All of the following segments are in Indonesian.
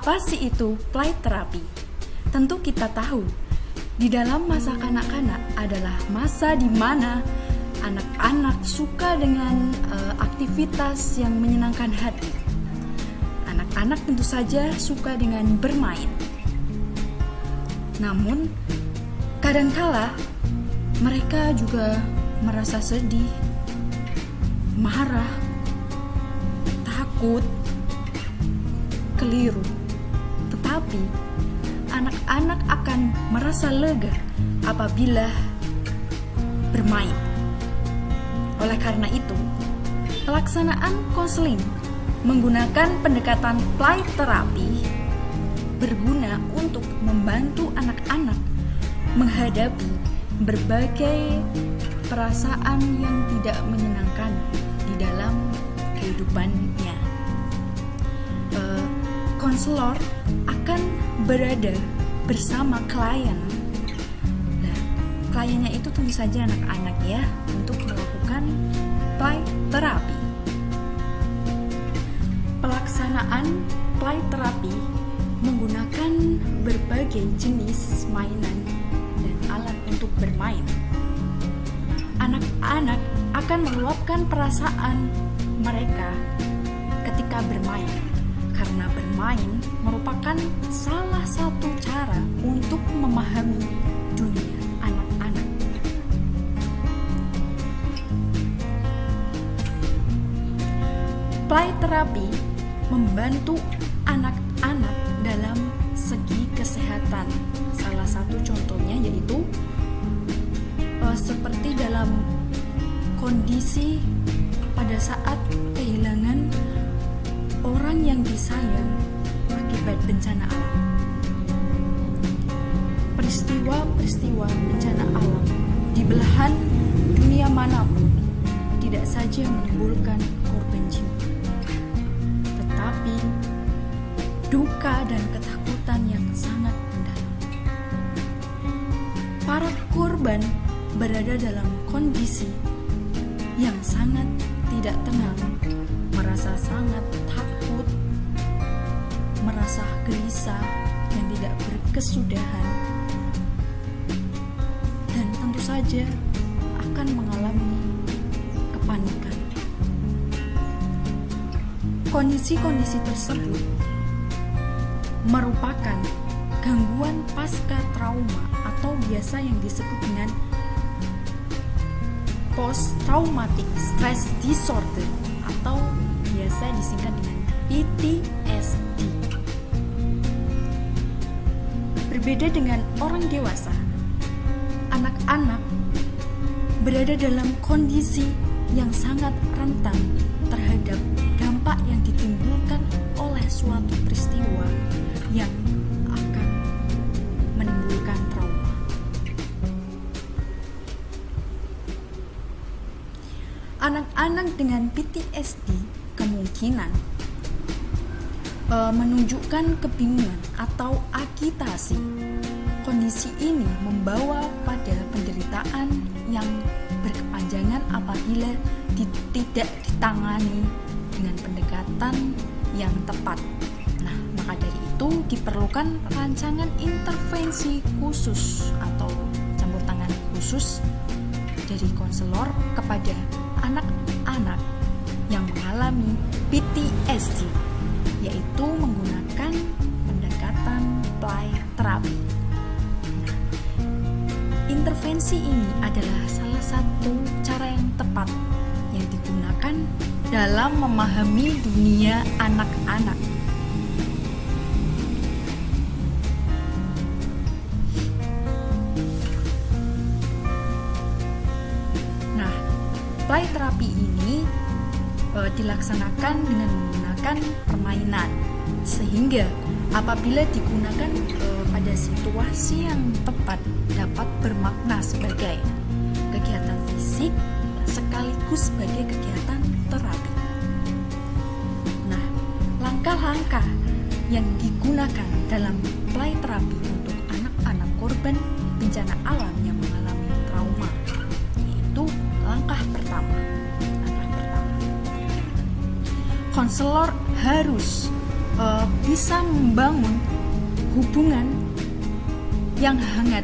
Apa sih itu play terapi? Tentu kita tahu, di dalam masa kanak-kanak adalah masa di mana anak-anak suka dengan aktivitas yang menyenangkan hati. Anak-anak tentu saja suka dengan bermain. Namun, kadangkala mereka juga merasa sedih, marah, takut, keliru. Tetapi anak-anak akan merasa lega apabila bermain. Oleh karena itu, pelaksanaan konseling menggunakan pendekatan play terapi berguna untuk membantu anak-anak menghadapi berbagai perasaan yang tidak menyenangkan di dalam kehidupannya. Konselor akan berada bersama klien. Nah, kliennya itu tentu saja anak-anak ya, untuk melakukan play terapi. Pelaksanaan play terapi menggunakan berbagai jenis mainan dan alat untuk bermain. Anak-anak akan meluapkan perasaan mereka ketika bermain, karena bermain merupakan salah satu cara untuk memahami dunia anak-anak. Play terapi membantu anak-anak dalam segi kesehatan. Salah satu contohnya yaitu seperti dalam kondisi pada saat kehilangan orang yang disayang akibat bencana alam. Peristiwa-peristiwa bencana alam di belahan dunia manapun tidak saja menimbulkan korban jiwa, tetapi duka dan ketakutan yang sangat mendalam. Para korban berada dalam kondisi yang sangat tidak tenang, merasa sangat takut, merasa gelisah yang tidak berkesudahan, dan tentu saja akan mengalami kepanikan. Kondisi-kondisi tersebut merupakan gangguan pasca trauma atau biasa yang disebut dengan post traumatic stress disorder atau biasa disingkat dengan PTSD. Berbeda dengan orang dewasa, anak-anak berada dalam kondisi yang sangat rentan terhadap dampak yang ditimbulkan oleh suatu peristiwa yang akan menimbulkan trauma. Anak-anak dengan PTSD kemungkinan menunjukkan kebingungan atau agitasi. Kondisi ini membawa pada penderitaan yang berkepanjangan apabila tidak ditangani dengan pendekatan yang tepat. Nah, maka dari itu diperlukan rancangan intervensi khusus atau campur tangan khusus dari konselor kepada anak-anak yang mengalami PTSD, yaitu menggunakan pendekatan play terapi. Nah, intervensi ini adalah salah satu cara yang tepat yang digunakan dalam memahami dunia anak-anak. Nah, play terapi ini dilaksanakan dengan menggunakan permainan, sehingga apabila digunakan pada situasi yang tepat dapat bermakna sebagai kegiatan fisik sekaligus sebagai kegiatan terapi. Nah, langkah-langkah yang digunakan dalam play terapi untuk anak-anak korban bencana alam yang mengalami trauma, yaitu langkah pertama, konselor harus bisa membangun hubungan yang hangat.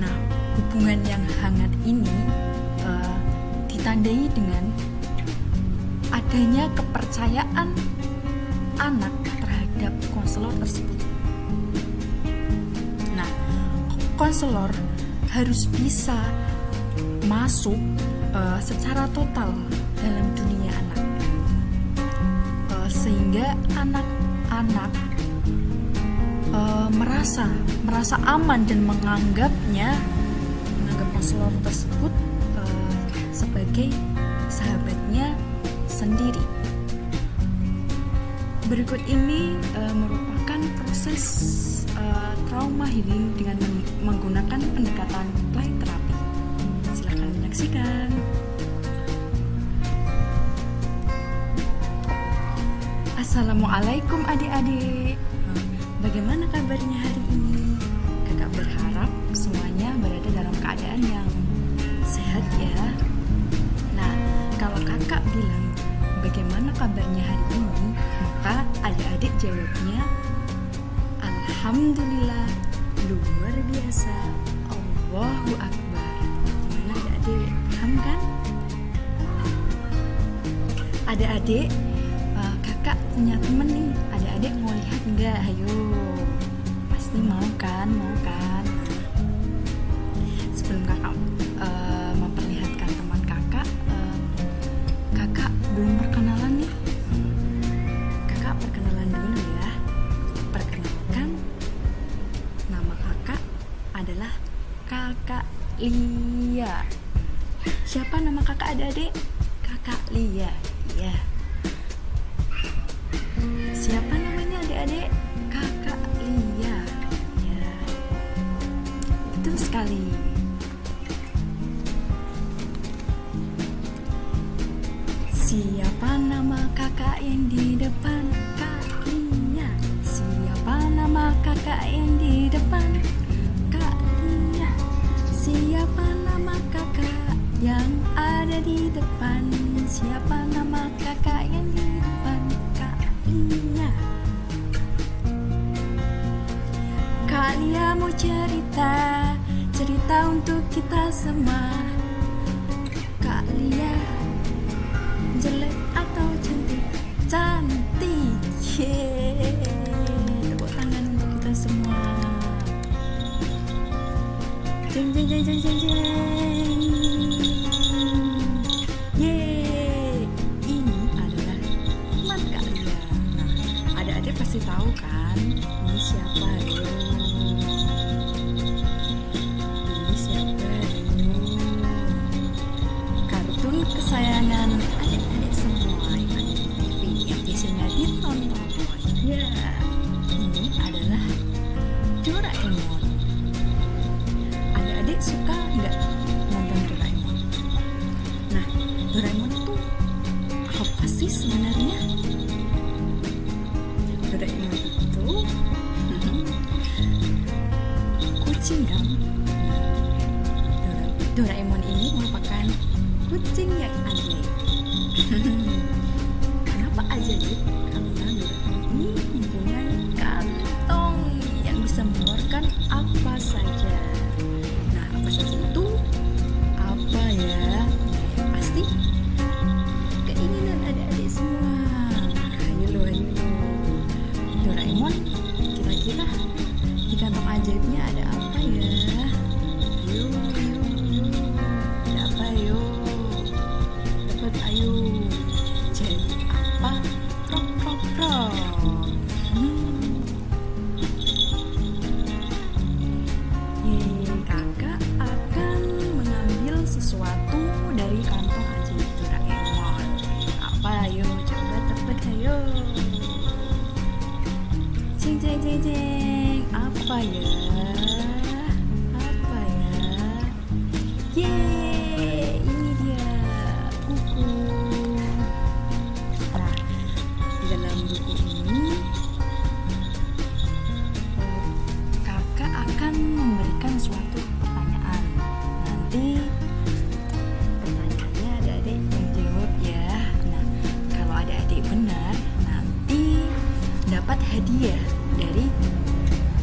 Nah, hubungan yang hangat ini ditandai dengan adanya kepercayaan anak terhadap konselor tersebut. Nah, konselor harus bisa masuk secara total dalam dunia anak, sehingga anak-anak merasa aman dan menganggap konselor tersebut sebagai sahabatnya sendiri. Berikut ini merupakan proses trauma healing dengan menggunakan pendekatan play therapy. Silakan menyaksikan. Assalamualaikum adik-adik. Bagaimana kabarnya hari ini? Kakak berharap semuanya berada dalam keadaan yang sehat ya. Nah, kalau kakak bilang bagaimana kabarnya hari ini, maka adik-adik jawabnya Alhamdulillah, luar biasa, Allahu Akbar. Gimana adik-adik? Paham kan? Adik-adik, kakak punya temen nih. Adik-adik mau lihat nggak? Ayo, pasti mau kan? Sebelum kakak memperlihatkan teman kakak, kakak belum perkenalan nih. Kakak perkenalan dulu ya. Perkenalkan, nama kakak adalah Kakak Lia. Siapa nama kakak adik-adik? Kakak Lia. Ya. Siapa namanya adik-adik? Kakak Lia. Ya. Betul sekali. Siapa nama kakak yang di depan? Kak Lia. Siapa nama kakak yang di depan? Kak Lia. Siapa nama kakak yang ada di depan? Siapa nama kakak yang di depan? Kak Lia. Kak Lia mau cerita untuk kita semua. Kak Lia jelek atau cantik? Cantik. Tepuk tangan untuk kita semua. Jeng jeng jeng jeng jeng jeng. Yeay. Ini adalah teman Kak Lia. Nah, adik-adik pasti tahu kan ini siapa yo? Ini siapa yo? Kartun kesayangan adik-adik semua yang ada di TV yang biasanya ditonton. Ya, ini adalah Doraemon. Adik-adik suka nggak nonton Doraemon? Nah, Doraemon itu apa sih sebenarnya? Doraemon itu kucing kan? Doraemon ini merupakan kucing yang aneh. Kenapa aja gitu? Karena Doraemon ini mempunyai kantong yang bisa mengeluarkan apa saja. Nah, apa saja itu? Apa ya? Pasti keinginan adik-adik semua. Ayo. Doraemon, kira-kira di kantong ajaibnya ada apa ya? Ayo. Ada apa yo? Dapat ayo. Jadi apa? Prok. Kakak akan mengambil sesuatu dari kantong ajaib Doraemon. Apa ayo? Coba tebak ayo. Jeng. Apa ya? Yeay, ini dia buku. Nah, di dalam buku ini kakak akan memberikan suatu pertanyaan. Nanti pertanyaannya adik-adik yang jawab ya. Nah, kalau adik-adik benar, hadiah dari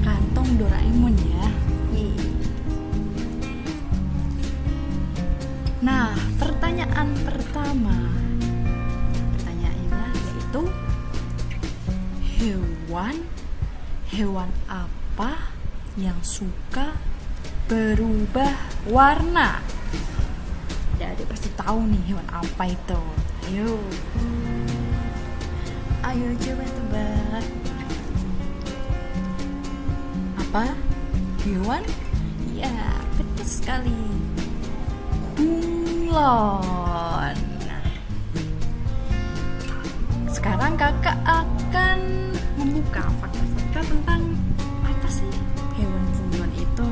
kantong Doraemon ya. Nah, pertanyaan pertama, pertanyaannya yaitu hewan apa yang suka berubah warna? Adik pasti tahu nih hewan apa itu. Ayo coba tebak. Apa? Hewan? Ya, betul sekali. Bunglon. Nah, sekarang kakak akan membuka fakta-fakta tentang apa sih hewan bunglon itu.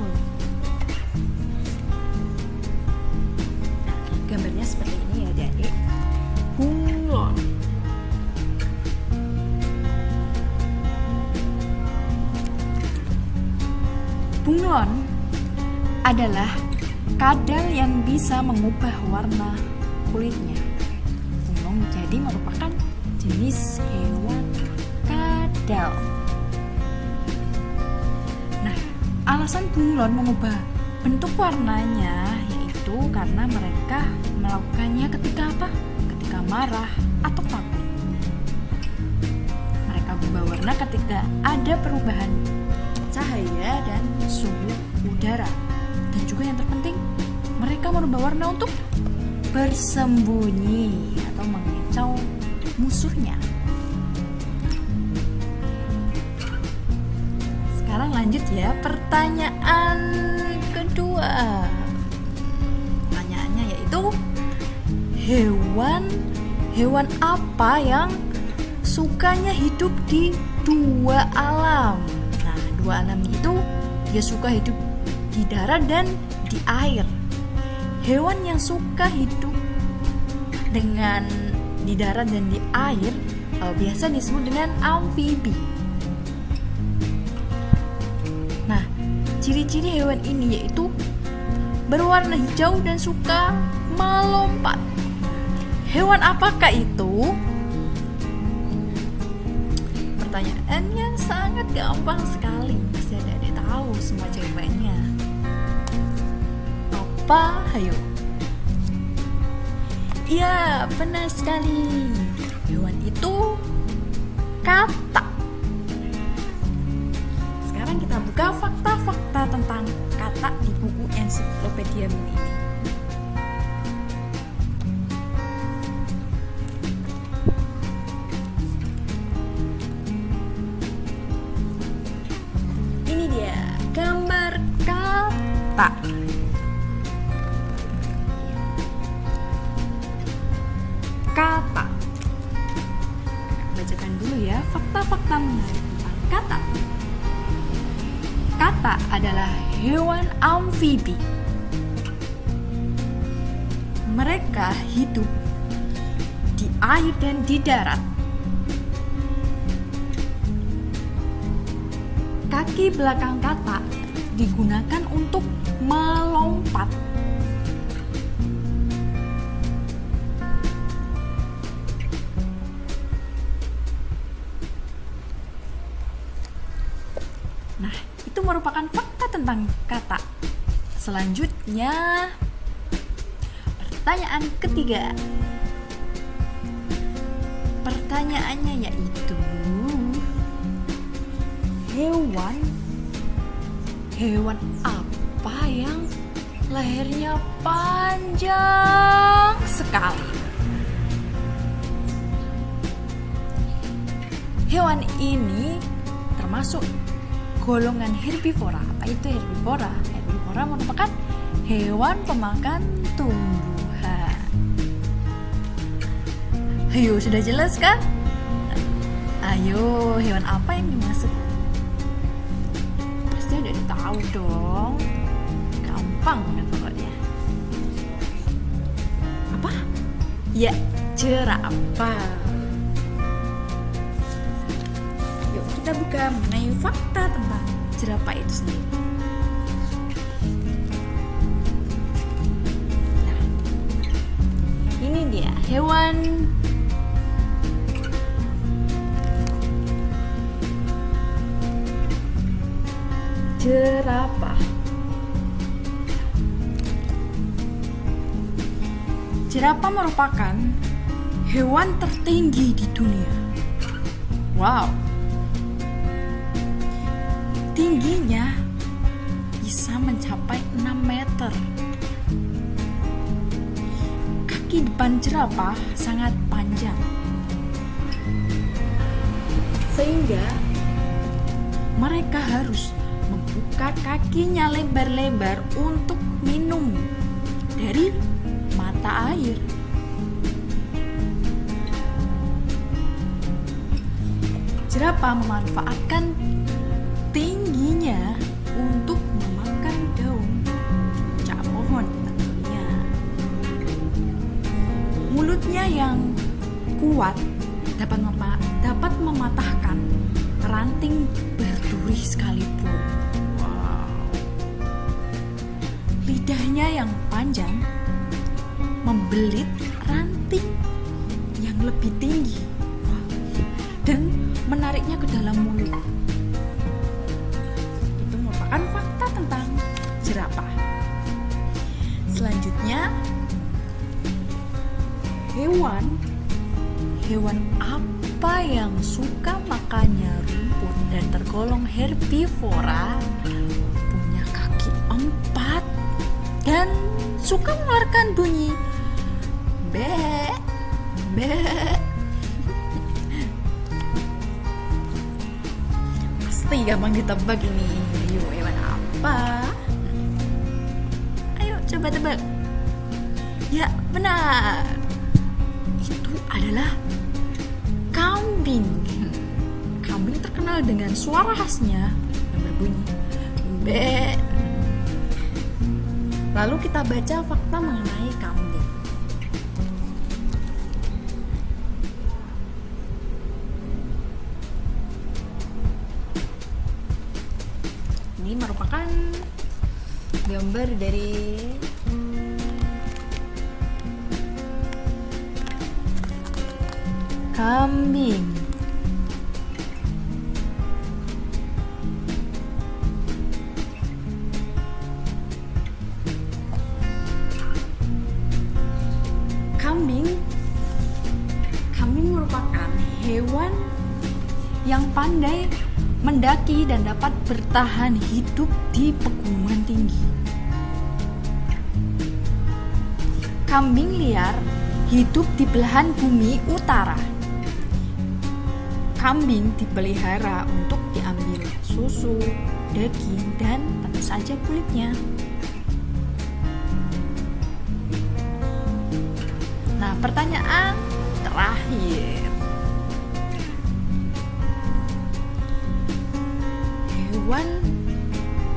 Nah, gambarnya seperti ini ya adik. Bunglon. Bunglon adalah kadal yang bisa mengubah warna kulitnya. Bunglon jadi merupakan jenis hewan kadal. Nah, alasan bunglon mengubah bentuk warnanya yaitu karena mereka melakukannya ketika apa? Ketika marah atau takut. Mereka berubah warna ketika ada perubahan cahaya dan suhu udara. Dan juga yang terpenting, mereka merubah warna untuk bersembunyi atau mengecau musuhnya. Sekarang lanjut ya, pertanyaan kedua. Pertanyaannya yaitu hewan apa yang sukanya hidup di dua alam? Nah, dua alam itu dia suka hidup di darat dan di air. Hewan yang suka hidup dengan di darat dan di air biasa disebut dengan amfibi. Nah, ciri-ciri hewan ini yaitu berwarna hijau dan suka melompat. Hewan apakah itu? Pertanyaan yang sangat gampang sekali. Pasti adik-adik tahu semua jawabannya. Apa? Hayo. Iya, benar sekali. Hewan itu katak. Sekarang kita buka fakta-fakta tentang katak di buku ensiklopedia mini ini. Ini dia gambar katak. Katak. Bacakan dulu ya fakta-fakta menarik tentang katak. Katak adalah hewan amfibi. Mereka hidup di air dan di darat. Kaki belakang katak digunakan untuk melompat. Nah, itu merupakan fakta tentang katak. Selanjutnya, pertanyaan ketiga. Pertanyaannya yaitu hewan apa yang lehernya panjang sekali? Hewan ini termasuk golongan herbivora. Apa itu herbivora? Herbivora merupakan hewan pemakan tumbuhan. Ayo, sudah jelas kan? Ayo, hewan apa yang dimaksud? Pasti udah tahu dong. Gampang banget pokoknya. Apa? Ya, jerapah. Yuk kita buka mengenai fakta tentang jerapah itu sendiri. Nah, ini dia jerapah. Jerapah merupakan hewan tertinggi di dunia. Wow. Tingginya bisa mencapai 6 meter. Kaki depan jerapah sangat panjang, sehingga mereka harus membuka kakinya lebar-lebar untuk minum dari mata air. Jerapah memanfaatkan tingginya untuk memakan daun puncak pohon tentunya. Mulutnya yang kuat dapat mematahkan ranting berduri sekalipun. Wow. Lidahnya yang panjang membelit ranting yang lebih tinggi dan menariknya ke dalam mulut. Itu merupakan fakta tentang jerapah. Selanjutnya, hewan apa yang suka makannya rumput dan tergolong herbivora, punya kaki 4 dan suka mengeluarkan bunyi be be. Pasti gampang ditebak ini. Ayo, hewan apa? Ayo coba tebak. Ya, benar. Itu adalah kambing. Kambing terkenal dengan suara khasnya yang berbunyi be. Lalu kita baca fakta mengenai kambing. Ini merupakan gambar dari kambing. Kambing merupakan hewan yang pandai mendaki dan dapat bertahan hidup di pegunungan tinggi. Kambing liar hidup di belahan bumi utara. Kambing dipelihara untuk diambil susu, daging, dan tentu saja kulitnya. Nah, pertanyaan terakhir.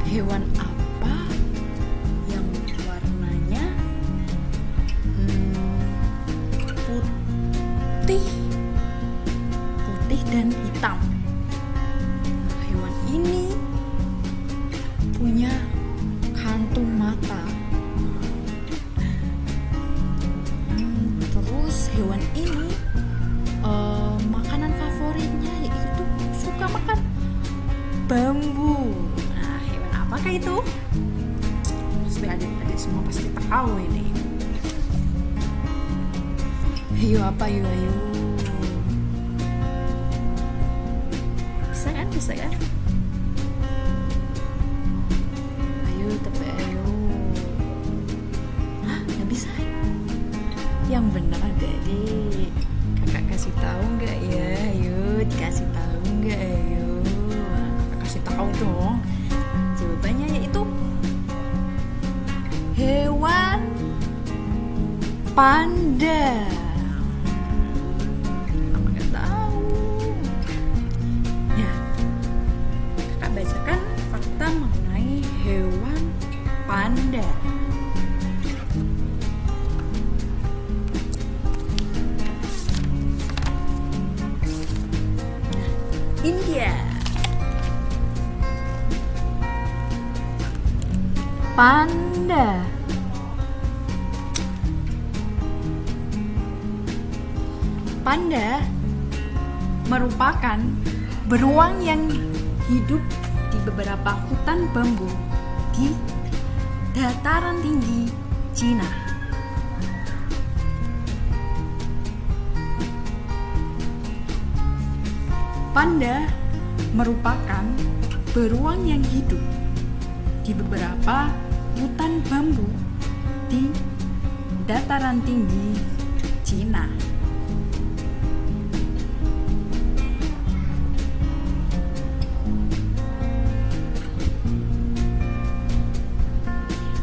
Hewan apa yang warnanya putih dan hitam? Nah, hewan ini punya kantung mata. Terus hewan ini makanan favoritnya yaitu suka makan bambu. Nah, hewan apakah itu? Pasti adik-adik semua pasti tahu ini. Ayo apa ayo? Bisa kan? Ayo tebak ayo. Hah, nggak bisa? Yang benar adik-adik. Kakak kasih tahu nggak ya? Ayo dikasih tahu nggak ayo? Kasih tahu dong. Jawabannya yaitu hewan panda. Kamu nggak tahu? Ya, kakak bacakan fakta mengenai hewan panda. India. Panda. Panda merupakan beruang yang hidup di beberapa hutan bambu di dataran tinggi Cina. Panda merupakan beruang yang hidup di beberapa hutan bambu di dataran tinggi Cina.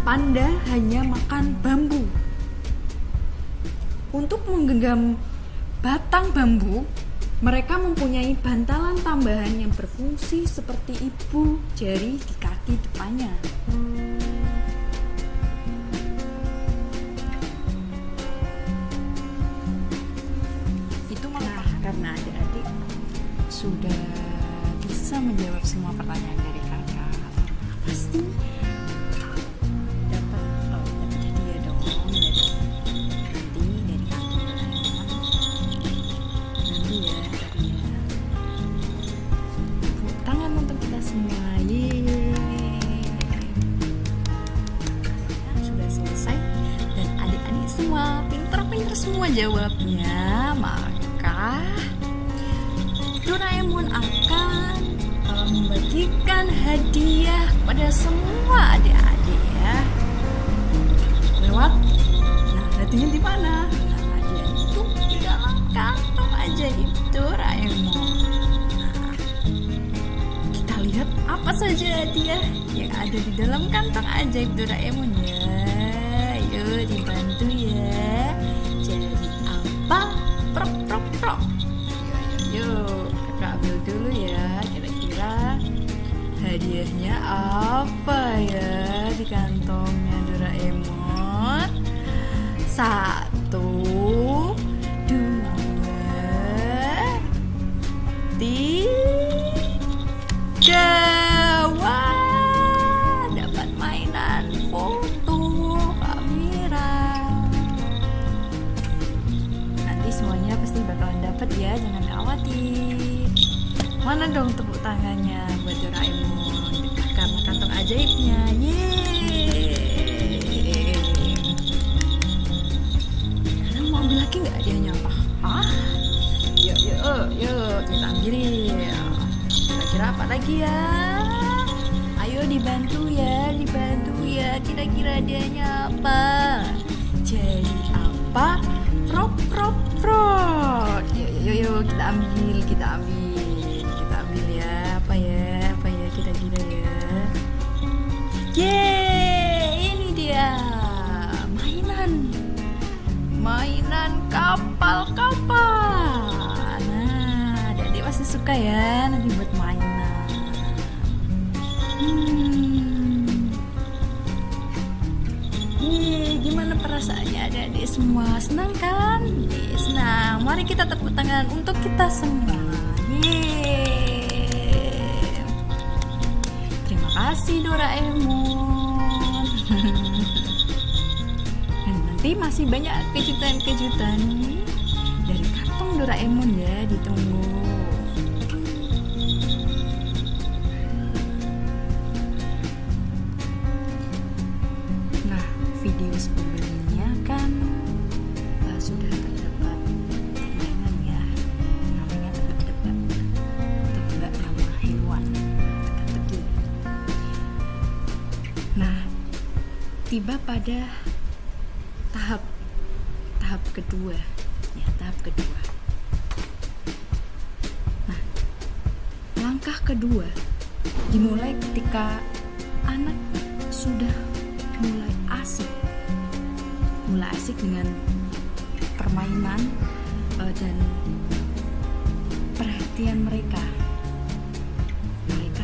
Panda hanya makan bambu. Untuk menggenggam batang bambu, mereka mempunyai bantalan tambahan yang berfungsi seperti ibu jari di kaki depannya. Itu malah karena adik-adik sudah bisa menjawab semua pertanyaan dari kakak, pasti dapat hadiah dong dari kakak. Nanti ya hadiah. Tepuk tangan untuk kita semua. Sudah selesai dan adik-adik semua pinter-pinter semua jawabnya. Maka Doraemon akan membagikan hadiah pada semua adik-adik ya. Lewat, nah hadiahnya di mana? Nah hadiah itu di dalam kantong ajaib Doraemon. Nah, kita lihat apa saja hadiah yang ada di dalam kantong ajaib Doraemon ya. Yuk dibantu ya. Jadi apa? Prok prok prok. Yuk, kakak ambil dulu ya. Kira-kira hadiahnya apa ya di kantongnya Doraemon? 1, 2, 3. Wah, dapat mainan foto kamera. Nanti semuanya pasti bakalan dapat ya, jangan khawatir. Mana dong tepuk tangannya buat Doraemon karena kantong ajaibnya. Yeay. Kalian mau ambil lagi nggak hadiahnya apa? Hah? Yuk kita ambilin. Kira-kira apa lagi ya? Ayo dibantu ya. Kira-kira hadiahnya apa? Jadi apa? Prok yuk kita ambil ya. Apa ya kira-kira ya. Yeay, ini dia mainan kapal. Nah, adik-adik pasti suka ya nanti buat mainan. Gimana perasaannya adik-adik semua? Senang kan? Senang. Mari kita tepuk tangan untuk kita semua. Terima kasih Doraemon. Dan nanti masih banyak kejutan-kejutan dari kantong Doraemon ya, ditunggu. Nah, video sebelumnya kan sudah terdapat mainan ya, namanya tebak nama hewan, teka-teki. Nah, tiba pada tahap kedua. Nah, langkah kedua dimulai ketika anak sudah mulai asik dengan permainan dan perhatian mereka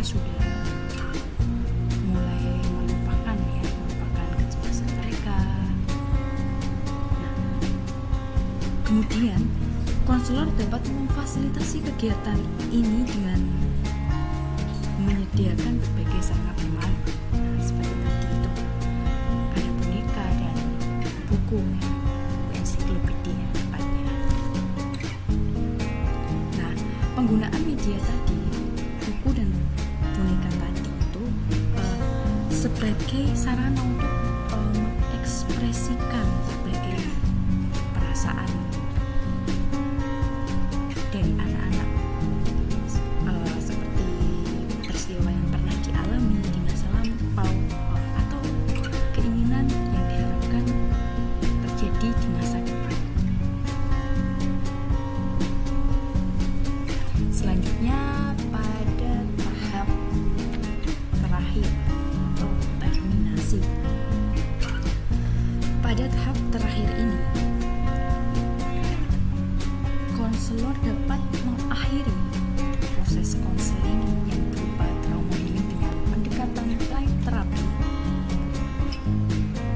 sudah mulai melupakan kecemasan mereka. Nah, kemudian konselor dapat memfasilitasi kegiatan ini dengan menyediakan berbagai sarana bermain. Nah, seperti tadi itu ada boneka dan buku ensiklopedia tepatnya. Nah, penggunaan media tadi, buku dan boneka tadi sebagai sarana untuk mengekspresikan sebagai perasaan dari anak-anak, seperti peristiwa yang pernah dialami di masa lampau, atau keinginan yang diharapkan terjadi di masa depan. Selanjutnya pada tahap terakhir atau terminasi. Pada tahap terakhir ini, konselor dapat mengakhiri proses konseling yang berupa trauma healing dengan pendekatan play terapi,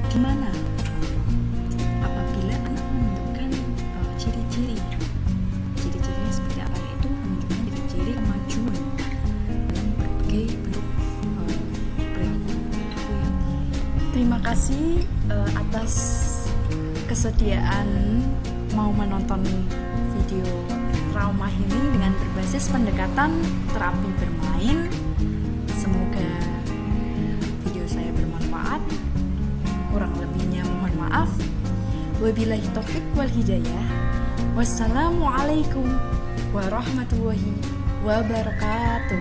di mana apabila anak menunjukkan ciri-cirinya seperti apa, yaitu menunjukkan ciri-ciri kemajuan dalam berbagai bentuk perilaku. Terima kasih atas kesediaan mau menonton video trauma healing dengan berbasis pendekatan terapi bermain. Semoga video saya bermanfaat. Kurang lebihnya mohon maaf. Wabillahi taufik wal hidayah. Wassalamualaikum warahmatullahi wabarakatuh.